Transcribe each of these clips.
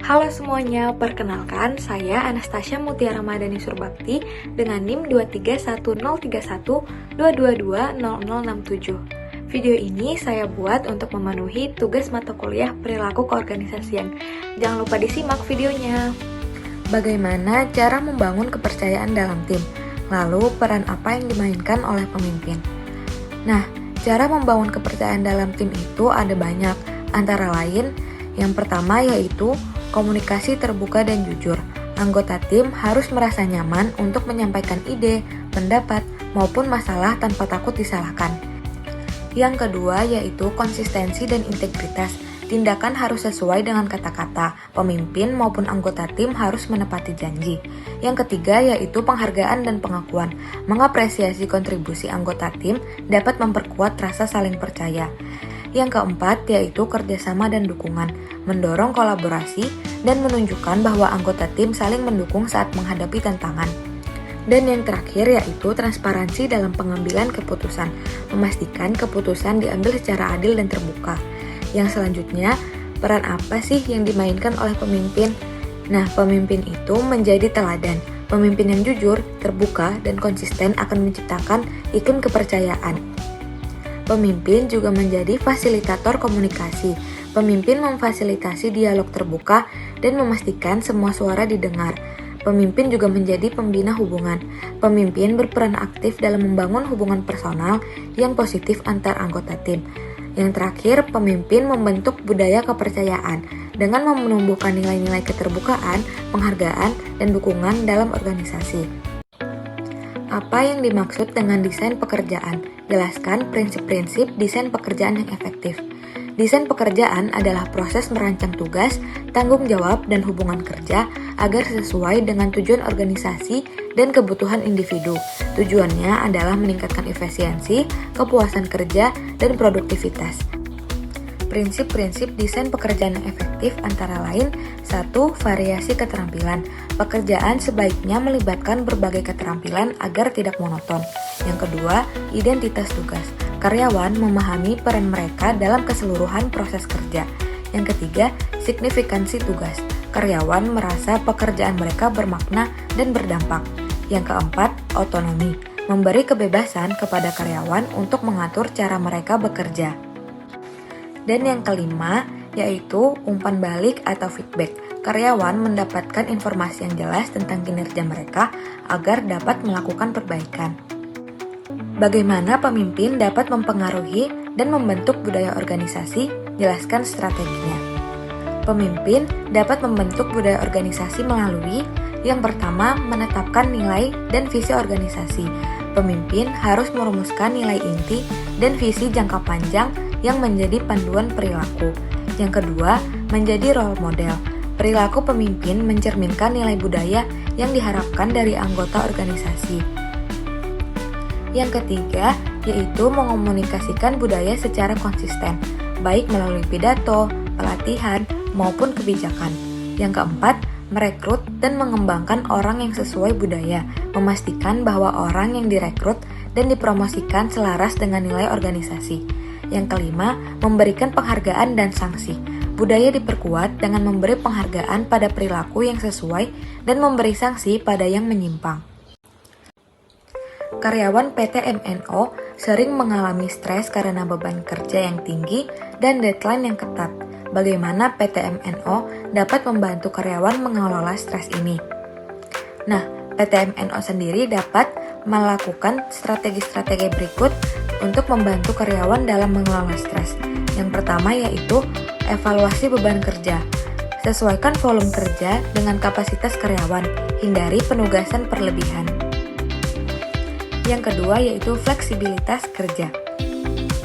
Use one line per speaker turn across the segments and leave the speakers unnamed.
Halo semuanya, perkenalkan saya Anastasia Mutiara Madani Surbakti dengan NIM 2310312220067. Video ini saya buat untuk memenuhi tugas mata kuliah perilaku keorganisasian. Jangan lupa disimak videonya. Bagaimana cara membangun kepercayaan dalam tim? Lalu peran apa yang dimainkan oleh pemimpin? Nah, cara membangun kepercayaan dalam tim itu ada banyak, antara lain yang pertama yaitu komunikasi terbuka dan jujur. Anggota tim harus merasa nyaman untuk menyampaikan ide, pendapat, maupun masalah tanpa takut disalahkan. Yang kedua yaitu konsistensi dan integritas. Tindakan harus sesuai dengan kata-kata. Pemimpin maupun anggota tim harus menepati janji. Yang ketiga yaitu penghargaan dan pengakuan. Mengapresiasi kontribusi anggota tim dapat memperkuat rasa saling percaya. Yang keempat yaitu kerjasama dan dukungan, mendorong kolaborasi dan menunjukkan bahwa anggota tim saling mendukung saat menghadapi tantangan. Dan yang terakhir yaitu transparansi dalam pengambilan keputusan, memastikan keputusan diambil secara adil dan terbuka. Yang selanjutnya, peran apa sih yang dimainkan oleh pemimpin? Nah, pemimpin itu menjadi teladan. Pemimpin yang jujur, terbuka, dan konsisten akan menciptakan iklim kepercayaan. Pemimpin juga menjadi fasilitator komunikasi. Pemimpin memfasilitasi dialog terbuka dan memastikan semua suara didengar. Pemimpin juga menjadi pembina hubungan. Pemimpin berperan aktif dalam membangun hubungan personal yang positif antar anggota tim. Yang terakhir, pemimpin membentuk budaya kepercayaan dengan menumbuhkan nilai-nilai keterbukaan, penghargaan, dan dukungan dalam organisasi. Apa yang dimaksud dengan desain pekerjaan? Jelaskan prinsip-prinsip desain pekerjaan yang efektif. Desain pekerjaan adalah proses merancang tugas, tanggung jawab, dan hubungan kerja agar sesuai dengan tujuan organisasi dan kebutuhan individu. Tujuannya adalah meningkatkan efisiensi, kepuasan kerja, dan produktivitas. Prinsip-prinsip desain pekerjaan yang efektif antara lain 1. Variasi keterampilan. Pekerjaan sebaiknya melibatkan berbagai keterampilan agar tidak monoton. Yang kedua, identitas tugas. Karyawan memahami peran mereka dalam keseluruhan proses kerja. Yang ketiga, signifikansi tugas. Karyawan merasa pekerjaan mereka bermakna dan berdampak. Yang keempat, otonomi. Memberi kebebasan kepada karyawan untuk mengatur cara mereka bekerja. Dan yang kelima, yaitu umpan balik atau feedback. Karyawan mendapatkan informasi yang jelas tentang kinerja mereka agar dapat melakukan perbaikan. Bagaimana pemimpin dapat mempengaruhi dan membentuk budaya organisasi? Jelaskan strateginya. Pemimpin dapat membentuk budaya organisasi melalui yang pertama, menetapkan nilai dan visi organisasi. Pemimpin harus merumuskan nilai inti dan visi jangka panjang yang menjadi panduan perilaku. Yang kedua, menjadi role model. Perilaku pemimpin mencerminkan nilai budaya yang diharapkan dari anggota organisasi. Yang ketiga, yaitu mengomunikasikan budaya secara konsisten, baik melalui pidato, pelatihan, maupun kebijakan. Yang keempat, merekrut dan mengembangkan orang yang sesuai budaya, memastikan bahwa orang yang direkrut dan dipromosikan selaras dengan nilai organisasi. Yang kelima, memberikan penghargaan dan sanksi. Budaya diperkuat dengan memberi penghargaan pada perilaku yang sesuai dan memberi sanksi pada yang menyimpang. Karyawan PT MNO sering mengalami stres karena beban kerja yang tinggi dan deadline yang ketat. Bagaimana PT MNO dapat membantu karyawan mengelola stres ini? Nah, PT MNO sendiri dapat melakukan strategi-strategi berikut untuk membantu karyawan dalam mengelola stres. Yang pertama yaitu evaluasi beban kerja. Sesuaikan volume kerja dengan kapasitas karyawan, hindari penugasan berlebihan. Yang kedua yaitu fleksibilitas kerja.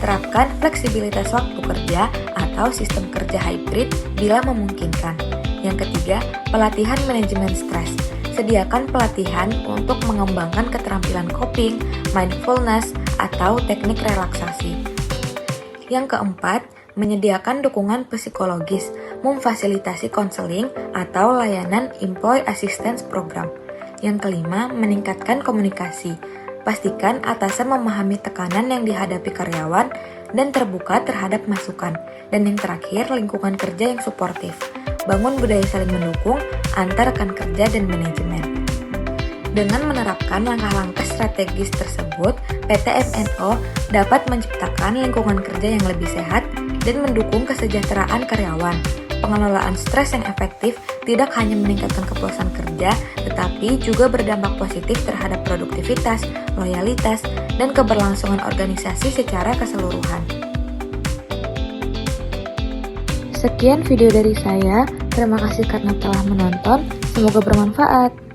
Terapkan fleksibilitas waktu kerja atau sistem kerja hybrid bila memungkinkan. Yang ketiga, pelatihan manajemen stres. Sediakan pelatihan untuk mengembangkan keterampilan coping, mindfulness, atau teknik relaksasi. Yang keempat, menyediakan dukungan psikologis, memfasilitasi konseling atau layanan Employee Assistance Program. Yang kelima, meningkatkan komunikasi. Pastikan atasan memahami tekanan yang dihadapi karyawan dan terbuka terhadap masukan. Dan yang terakhir, lingkungan kerja yang suportif. bangun budaya saling mendukung antar rekan kerja dan manajemen. Dengan menerapkan langkah-langkah strategis tersebut, PT MNO dapat menciptakan lingkungan kerja yang lebih sehat dan mendukung kesejahteraan karyawan. Pengelolaan stres yang efektif tidak hanya meningkatkan kepuasan kerja, tetapi juga berdampak positif terhadap produktivitas, loyalitas, dan keberlangsungan organisasi secara keseluruhan. Sekian video dari saya, terima kasih karena telah menonton, semoga bermanfaat.